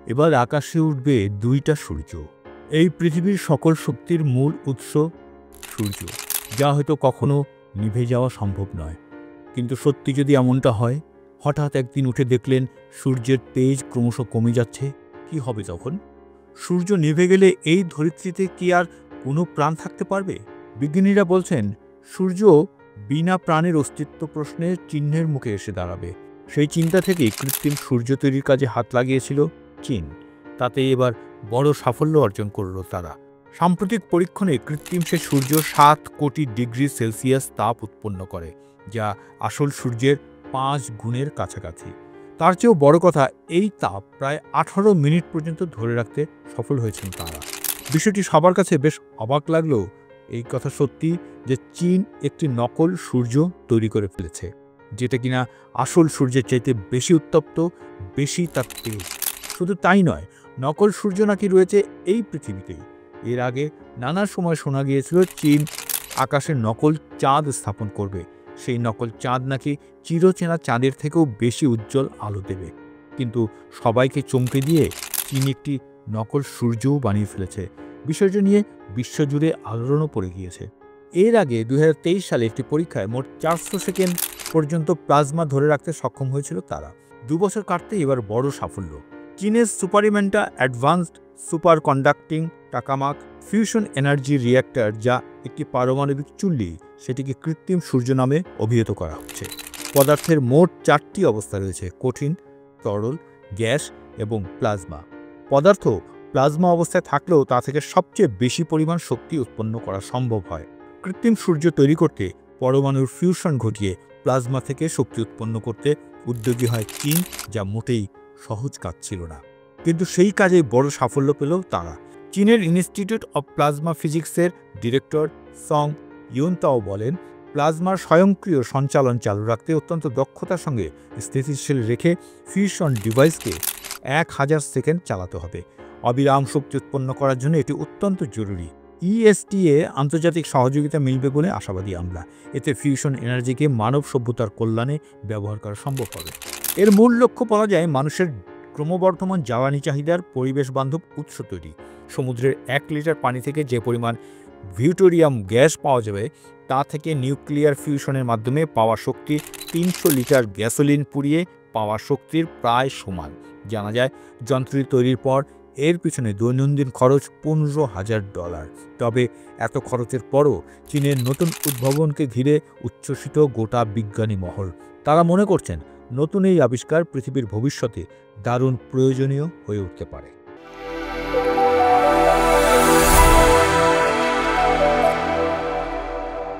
এবার আকাশে উঠবে দুইটা সূর্য। এই পৃথিবীর সকল শক্তির মূল উৎস সূর্য, যা হয়তো কখনো নিভে যাওয়া সম্ভব নয়। কিন্তু সত্যি যদি এমনটা হয়, হঠাৎ একদিন উঠে দেখলেন সূর্যের তেজ ক্রমশ কমে যাচ্ছে, কি হবে তখন? সূর্য নিভে গেলে এই ধরিত্রীতে কি আর কোনো প্রাণ থাকতে পারবে? বিজ্ঞানীরা বলছেন সূর্য বিনা প্রাণের অস্তিত্ব প্রশ্নের চিহ্নের মুখে এসে দাঁড়াবে। সেই চিন্তা থেকেই কৃত্রিম সূর্য তৈরির কাজে হাত লাগিয়েছিল চীন। তাতে এবার বড় সাফল্য অর্জন করল তারা। সাম্প্রতিক পরীক্ষণে কৃত্রিম সে সূর্য 7 কোটি ডিগ্রি সেলসিয়াস তাপ উৎপন্ন করে, যা আসল সূর্যের 5 গুণের কাছাকাছি। তার চেয়েও বড় কথা, এই তাপ প্রায় 18 মিনিট পর্যন্ত ধরে রাখতে সফল হয়েছেন তারা। বিষয়টি সবার কাছে বেশ অবাক লাগলেও এই কথা সত্যি যে চীন একটি নকল সূর্য তৈরি করে ফেলেছে, যেটা কিনা আসল সূর্যের চাইতে বেশি উত্তপ্ত, বেশি তার তেজ। শুধু তাই নয়, নকল সূর্য নাকি রয়েছে এই পৃথিবীতেই। এর আগে নানা সময় শোনা গিয়েছিল চীন আকাশে নকল চাঁদ স্থাপন করবে। সেই নকল চাঁদ নাকি চিরচেনা চাঁদের থেকেও বেশি উজ্জ্বল আলো দেবে। কিন্তু সবাইকে চমকে দিয়ে চীন একটি নকল সূর্যও বানিয়ে ফেলেছে। বিষয়টি নিয়ে বিশ্বজুড়ে আলোড়নও পড়ে গিয়েছে। এর আগে 2023 সালে একটি পরীক্ষায় মোট 400 সেকেন্ড পর্যন্ত প্লাজমা ধরে রাখতে সক্ষম হয়েছিল তারা। 2 বছর কাটতে এবার বড় সাফল্য। চীনের experimental advanced superconducting tokamak fusion energy reactor, যা একটি পারমাণবিক চুল্লি, সেটিকে কৃত্রিম সূর্য নামে অভিহিত করা হচ্ছে। পদার্থের মোট 4টি অবস্থা রয়েছে: কঠিন, তরল, গ্যাস এবং প্লাজমা। পদার্থ প্লাজমা অবস্থায় থাকলেও তা থেকে সবচেয়ে বেশি পরিমাণ শক্তি উৎপন্ন করা সম্ভব হয়। কৃত্রিম সূর্য তৈরি করতে পরমাণুর ফিউশন ঘটিয়ে প্লাজমা থেকে শক্তি উৎপন্ন করতে উদ্যোগী হয় চীন, যা মোটেই সহজ কাজ ছিল না। কিন্তু সেই কাজে বড় সাফল্য পেল তারা। চীনের ইনস্টিটিউট অব প্লাজমা ফিজিক্সের ডিরেক্টর সং ইউনতাও বলেন, প্লাজমার স্বয়ংক্রিয় সঞ্চালন চালু রাখতে অত্যন্ত দক্ষতার সঙ্গে স্থিতিশীল রেখে ফিউশন ডিভাইসকে 1000 সেকেন্ড চালাতে হবে। অবিরাম শক্তি উৎপন্ন করার জন্য এটি অত্যন্ত জরুরি। ইএসটিএ আন্তর্জাতিক সহযোগিতা মিলবে বলে আশাবাদী আমরা। এতে ফিউশন এনার্জিকে মানব সভ্যতার কল্যাণে ব্যবহার করা সম্ভব হবে। এর মূল লক্ষ্য বলা যায় মানুষের ক্রমবর্ধমান জ্বালানি চাহিদার পরিবেশ বান্ধব উৎস তৈরি। সমুদ্রের 1 লিটার পানি থেকে যে পরিমাণ ভিউটোরিয়াম গ্যাস পাওয়া যাবে, তা থেকে নিউক্লিয়ার ফিউশনের মাধ্যমে পাওয়া শক্তি 300 লিটার গ্যাসোলিন পুড়িয়ে পাওয়া শক্তির প্রায় সমান। জানা যায় যন্ত্রটি তৈরির পর এর পিছনে দৈনন্দিন খরচ $15,000। তবে এত খরচের পরও চীনের নতুন উদ্ভাবনকে ঘিরে উচ্ছ্বসিত গোটা বিজ্ঞানী মহল। তারা মনে করছেন নতুন এই আবিষ্কার পৃথিবীর ভবিষ্যতে দারুণ প্রয়োজনীয় হয়ে উঠতে পারে।